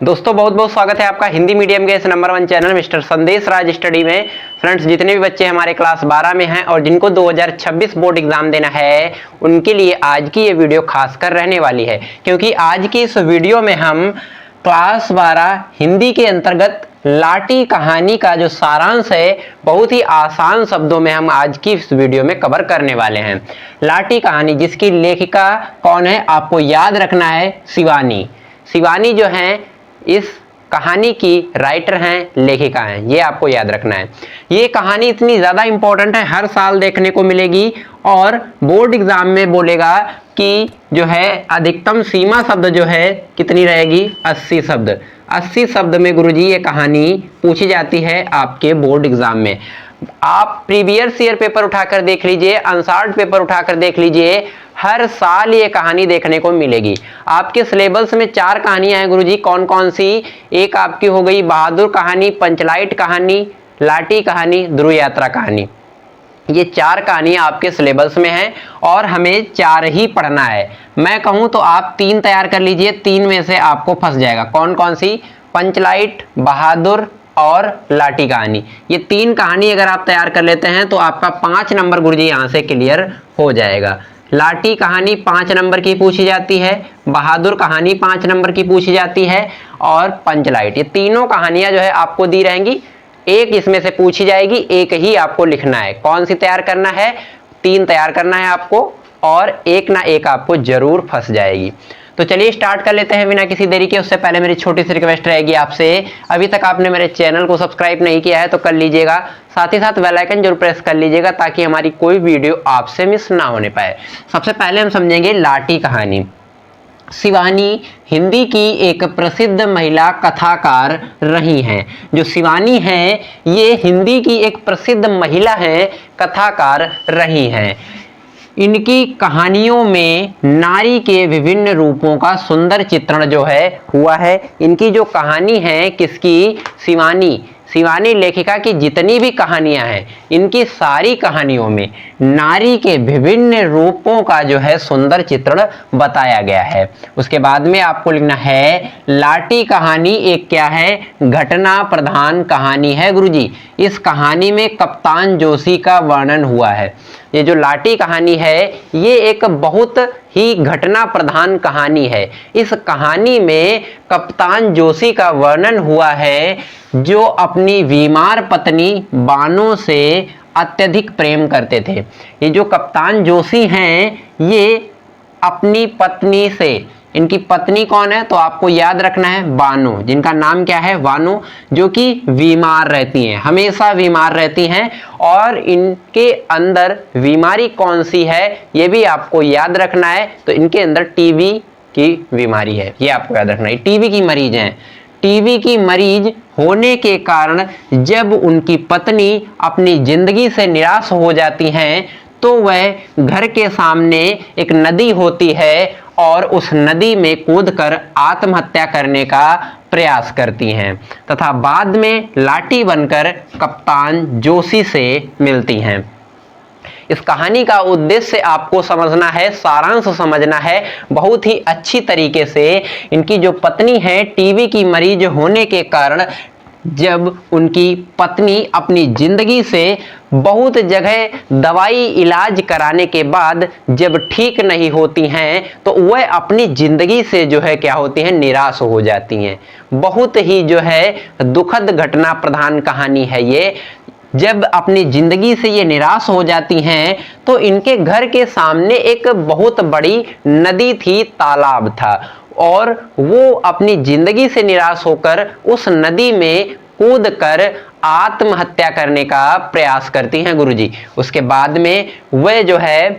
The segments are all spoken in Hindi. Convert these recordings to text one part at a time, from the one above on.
दोस्तों बहुत बहुत स्वागत है आपका हिंदी मीडियम के इस नंबर 1 चैनल मिस्टर संदेश राज स्टडी में। फ्रेंड्स, जितने भी बच्चे हमारे क्लास 12 में हैं और जिनको 2026 बोर्ड एग्जाम देना है, उनके लिए आज की ये वीडियो खासकर रहने वाली है, क्योंकि आज की इस वीडियो में हम क्लास 12 हिंदी के अंतर्गत लाटी कहानी का जो सारांश है, बहुत ही आसान शब्दों में हम आज की इस वीडियो में कवर करने वाले हैं। लाटी कहानी, जिसकी लेखिका कौन है आपको याद रखना है, शिवानी। शिवानी जो है इस कहानी की राइटर हैं, लेखिका हैं, ये आपको याद रखना है। ये कहानी इतनी ज़्यादा इंपॉर्टेंट है, हर साल देखने को मिलेगी और बोर्ड एग्जाम में बोलेगा कि जो है अधिकतम सीमा शब्द जो है कितनी रहेगी, 80 शब्द। 80 शब्द में गुरुजी ये कहानी पूछी जाती है आपके बोर्ड एग्जाम में। आप प्रीवियस ईयर पेपर उठाकर देख लीजिए, अनसॉल्व्ड पेपर उठाकर देख लीजिए, हर साल ये कहानी देखने को मिलेगी। आपके सिलेबस में 4 कहानियां हैं गुरुजी, कौन कौन सी? एक आपकी हो गई बहादुर कहानी, पंचलाइट कहानी, लाटी कहानी, ध्रुव यात्रा कहानी। ये 4 कहानियां आपके सिलेबस में हैं और हमें 4 ही पढ़ना है। मैं कहूं तो आप 3 तैयार कर लीजिए, 3 में से आपको फंस जाएगा। कौन कौन सी? पंचलाइट, बहादुर और लाटी कहानी। ये 3 कहानी अगर आप तैयार कर लेते हैं तो आपका 5 नंबर गुरुजी यहाँ से क्लियर हो जाएगा। लाटी कहानी 5 नंबर की पूछी जाती है, बहादुर कहानी 5 नंबर की पूछी जाती है और पंचलाइट, ये तीनों कहानियां जो है आपको दी रहेंगी। एक इसमें से पूछी जाएगी, एक ही आपको लिखना है। कौन सी तैयार करना है? 3 तैयार करना है आपको और एक ना एक आपको जरूर फंस जाएगी। तो चलिए स्टार्ट कर लेते हैं बिना किसी देरी के। उससे पहले मेरी छोटी सी रिक्वेस्ट रहेगी आपसे, अभी तक आपने मेरे चैनल को सब्सक्राइब नहीं किया है तो कर लीजिएगा, साथ ही साथ बेल आइकन जरूर प्रेस कर लीजिएगा ताकि हमारी कोई वीडियो आपसे मिस ना होने पाए। सबसे पहले हम समझेंगे लाटी कहानी। शिवानी हिंदी की एक प्रसिद्ध महिला कथाकार रही हैं। जो शिवानी हैं ये हिंदी की एक प्रसिद्ध महिला हैं, कथाकार रही हैं। इनकी कहानियों में नारी के विभिन्न रूपों का सुंदर चित्रण जो है हुआ है। इनकी जो कहानी है किसकी? शिवानी लेखिका की जितनी भी कहानियां हैं, इनकी सारी कहानियों में नारी के विभिन्न रूपों का जो है सुंदर चित्रण बताया गया है। उसके बाद में आपको लिखना है लाटी कहानी एक क्या है? घटना प्रधान कहानी है गुरुजी। इस कहानी में कप्तान जोशी का वर्णन हुआ है। ये जो लाटी कहानी है ये एक बहुत ही घटना प्रधान कहानी है। इस कहानी में कप्तान जोशी का वर्णन हुआ है, जो अपनी बीमार पत्नी बानो से अत्यधिक प्रेम करते थे। ये जो कप्तान जोशी हैं ये अपनी पत्नी से, इनकी पत्नी कौन है तो आपको याद रखना है बानो, जिनका नाम क्या है? बानो, जो कि बीमार रहती हैं, हमेशा बीमार रहती हैं। और इनके अंदर बीमारी कौन सी है ये भी आपको याद रखना है। तो इनके अंदर टीबी की बीमारी है, ये आपको याद रखना है। टीबी की मरीज हैं। टीबी की मरीज होने के कारण जब उनकी पत्नी अपनी जिंदगी से निराश हो जाती हैं तो वह घर के सामने एक नदी होती है और उस नदी में कूदकर आत्महत्या करने का प्रयास करती हैं तथा बाद में लाटी बनकर कप्तान जोशी से मिलती हैं। इस कहानी का उद्देश्य आपको समझना है, सारांश समझना है बहुत ही अच्छी तरीके से। इनकी जो पत्नी है टीबी की मरीज होने के कारण जब उनकी पत्नी अपनी जिंदगी से बहुत जगह दवाई इलाज कराने के बाद जब ठीक नहीं होती हैं तो वह अपनी जिंदगी से जो है क्या होती हैं? निराश हो जाती हैं। बहुत ही जो है दुखद घटना प्रधान कहानी है ये। जब अपनी जिंदगी से ये निराश हो जाती हैं तो इनके घर के सामने एक बहुत बड़ी नदी थी, तालाब था, और वो अपनी जिंदगी से निराश होकर उस नदी में कूदकर आत्महत्या करने का प्रयास करती हैं गुरुजी। उसके बाद में वह जो है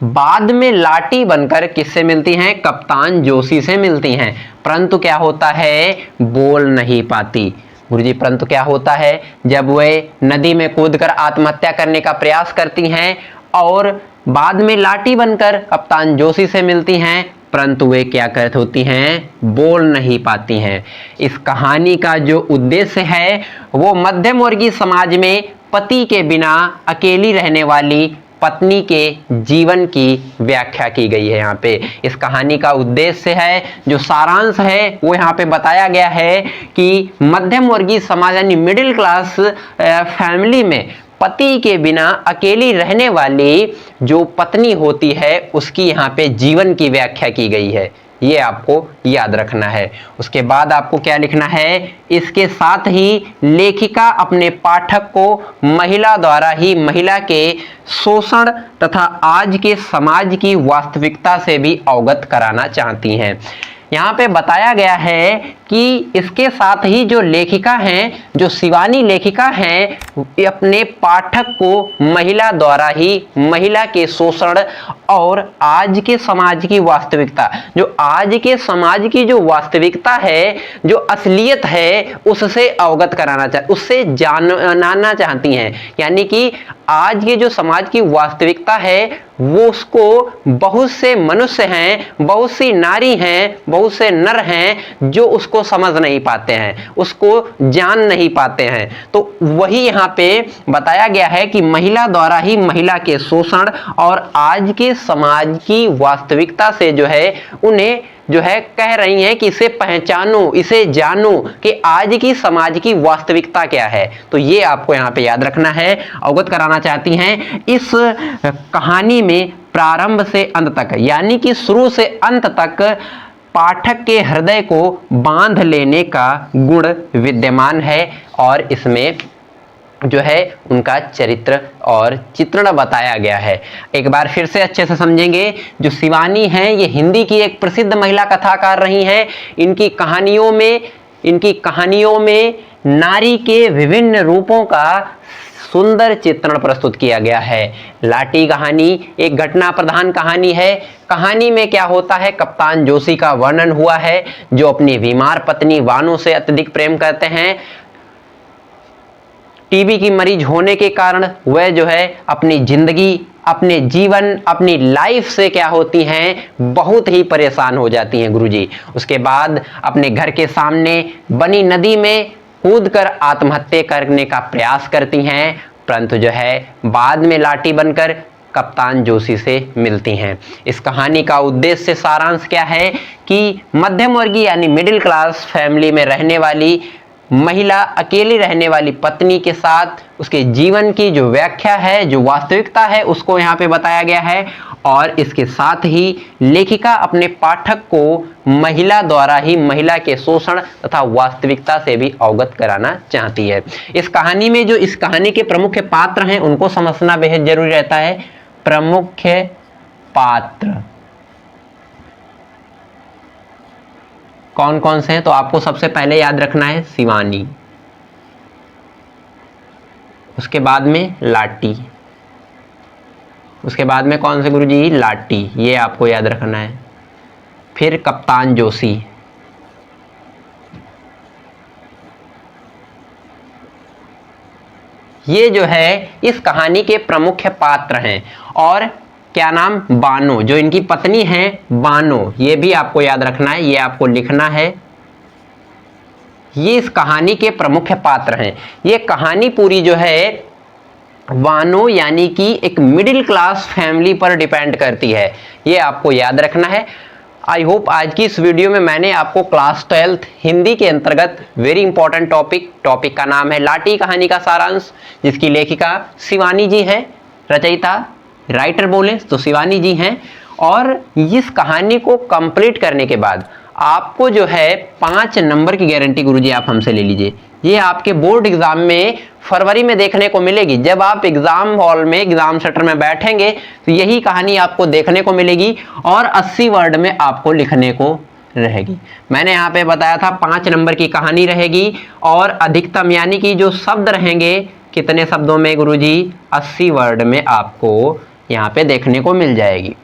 बाद में लाटी बनकर किससे मिलती हैं? कप्तान जोशी से मिलती हैं। परंतु क्या होता है? बोल नहीं पाती गुरुजी। परंतु क्या होता है? जब वे नदी में कूदकर आत्महत्या करने का प्रयास करती हैं और बाद में लाटी बनकर कप्तान जोशी से मिलती हैं, परंतु वे क्या करती होती हैं? बोल नहीं पाती हैं। इस कहानी का जो उद्देश्य है वो मध्यम वर्गीय समाज में पति के बिना अकेली रहने वाली पत्नी के जीवन की व्याख्या की गई है। यहाँ पे इस कहानी का उद्देश्य है, जो सारांश है वो यहाँ पे बताया गया है कि मध्यम वर्गीय समाज यानी मिडिल क्लास फैमिली में पति के बिना अकेली रहने वाली जो पत्नी होती है उसकी यहाँ पे जीवन की व्याख्या की गई है। ये आपको याद रखना है। उसके बाद आपको क्या लिखना है, इसके साथ ही लेखिका अपने पाठक को महिला द्वारा ही महिला के शोषण तथा आज के समाज की वास्तविकता से भी अवगत कराना चाहती हैं। यहाँ पे बताया गया है कि इसके साथ ही जो लेखिका हैं, जो शिवानी लेखिका हैं, अपने पाठक को महिला द्वारा ही महिला के शोषण और आज के समाज की वास्तविकता, जो आज के समाज की जो वास्तविकता है, जो असलियत है, उससे अवगत कराना उससे जानना चाहती हैं। यानी कि आज के जो समाज की वास्तविकता है वो उसको बहुत से मनुष्य हैं, बहुत सी नारी हैं, बहुत से नर हैं जो उसको समझ नहीं पाते हैं, उसको जान नहीं पाते हैं। तो वही यहाँ पे बताया गया है कि महिला द्वारा ही महिला के शोषण और आज के समाज की वास्तविकता से जो है उन्हें जो है कह रही हैं कि इसे पहचानो, इसे जानो कि आज की समाज की वास्तविकता क्या है। तो ये आपको यहाँ पे याद रखना है, अवगत कराना चाहती हैं। इस कहानी में प्रारंभ से अंत तक यानी कि शुरू से अंत तक पाठक के हृदय को बांध लेने का गुण विद्यमान है और इसमें जो है उनका चरित्र और चित्रण बताया गया है। एक बार फिर से अच्छे से समझेंगे। जो शिवानी हैं ये हिंदी की एक प्रसिद्ध महिला कथाकार रही हैं। इनकी कहानियों में नारी के विभिन्न रूपों का सुंदर चित्रण प्रस्तुत किया गया है। लाटी कहानी एक घटना प्रधान कहानी है। कहानी में क्या होता है, कप्तान जोशी का वर्णन हुआ है जो अपनी बीमार पत्नी वानू से अत्यधिक प्रेम करते हैं। टीबी की मरीज होने के कारण वह जो है अपनी जिंदगी, अपने जीवन, अपनी लाइफ से क्या होती हैं, बहुत ही परेशान हो जाती हैं गुरुजी। उसके बाद अपने घर के सामने बनी नदी में कूदकर आत्महत्या करने का प्रयास करती हैं, परंतु जो है बाद में लाठी बनकर कप्तान जोशी से मिलती हैं। इस कहानी का उद्देश्य सारांश क्या है कि मध्यम वर्गीय यानी मिडिल क्लास फैमिली में रहने वाली महिला अकेली रहने वाली पत्नी के साथ उसके जीवन की जो व्याख्या है, जो वास्तविकता है, उसको यहाँ पे बताया गया है। और इसके साथ ही लेखिका अपने पाठक को महिला द्वारा ही महिला के शोषण तथा वास्तविकता से भी अवगत कराना चाहती है। इस कहानी में जो इस कहानी के प्रमुख पात्र हैं उनको समझना बेहद जरूरी रहता है। प्रमुख पात्र कौन कौन से हैं, तो आपको सबसे पहले याद रखना है शिवानी, उसके बाद में लाटी, उसके बाद में कौन से गुरुजी, लाटी, ये आपको याद रखना है। फिर कप्तान जोशी, ये जो है इस कहानी के प्रमुख पात्र हैं। और क्या नाम, बानो, जो इनकी पत्नी है बानो, ये भी आपको याद रखना है, ये आपको लिखना है। ये इस कहानी के प्रमुख पात्र हैं। ये कहानी पूरी जो है बानो यानी कि एक मिडिल क्लास फैमिली पर डिपेंड करती है, ये आपको याद रखना है। आई होप आज की इस वीडियो में मैंने आपको क्लास 12th हिंदी के अंतर्गत वेरी इंपॉर्टेंट टॉपिक का नाम है लाटी कहानी का सारांश, जिसकी लेखिका शिवानी जी हैं, रचयिता राइटर बोले तो शिवानी जी हैं। और इस कहानी को कंप्लीट करने के बाद आपको जो है 5 नंबर की गारंटी गुरुजी आप हमसे ले लीजिए। ये आपके बोर्ड एग्जाम में फरवरी में देखने को मिलेगी। जब आप एग्जाम हॉल में एग्जाम सेंटर में बैठेंगे तो यही कहानी आपको देखने को मिलेगी और 80 वर्ड में आपको लिखने को रहेगी। मैंने यहाँ पे बताया था 5 नंबर की कहानी रहेगी और अधिकतम यानी कि जो शब्द रहेंगे कितने शब्दों में गुरुजी, 80 वर्ड में आपको यहाँ पे देखने को मिल जाएगी।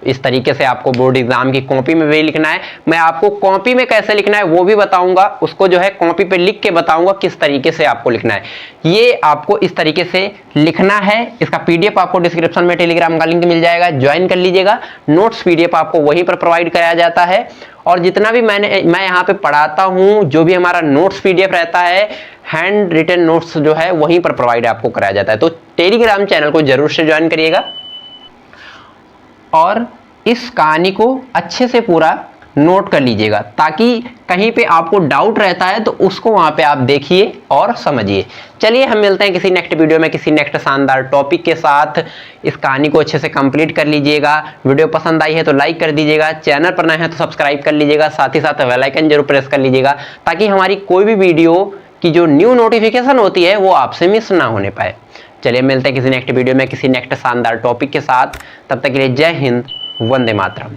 इस तरीके से आपको बोर्ड एग्जाम की कॉपी में भी लिखना है। मैं आपको कॉपी में कैसे लिखना है वो भी बताऊंगा, उसको जो है कॉपी पे लिख के बताऊंगा किस तरीके से आपको लिखना है। ये आपको इस तरीके से लिखना है। इसका पीडीएफ आपको डिस्क्रिप्शन में टेलीग्राम का लिंक मिल जाएगा, ज्वाइन कर लीजिएगा। नोट्स पीडीएफ आपको वहीं पर प्रोवाइड कराया जाता है और जितना भी मैं यहाँ पे पढ़ाता हूँ, जो भी हमारा नोट्स पीडीएफ रहता है, हैंड रिटन नोट्स जो है वहीं पर प्रोवाइड आपको कराया जाता है। तो टेलीग्राम चैनल को जरूर से ज्वाइन करिएगा और इस कहानी को अच्छे से पूरा नोट कर लीजिएगा, ताकि कहीं पे आपको डाउट रहता है तो उसको वहां पे आप देखिए और समझिए। चलिए हम मिलते हैं किसी नेक्स्ट वीडियो में किसी नेक्स्ट शानदार टॉपिक के साथ। इस कहानी को अच्छे से कंप्लीट कर लीजिएगा। वीडियो पसंद आई है तो लाइक कर दीजिएगा, चैनल पर नए हैं तो सब्सक्राइब कर लीजिएगा, साथ ही साथ बेल आइकन जरूर प्रेस कर लीजिएगा, ताकि हमारी कोई भी वीडियो की जो न्यू नोटिफिकेशन होती है वो आपसे मिस ना होने पाए। चलिए मिलते हैं किसी नेक्स्ट वीडियो में किसी नेक्स्ट शानदार टॉपिक के साथ। तब तक के लिए जय हिंद, वंदे मातरम।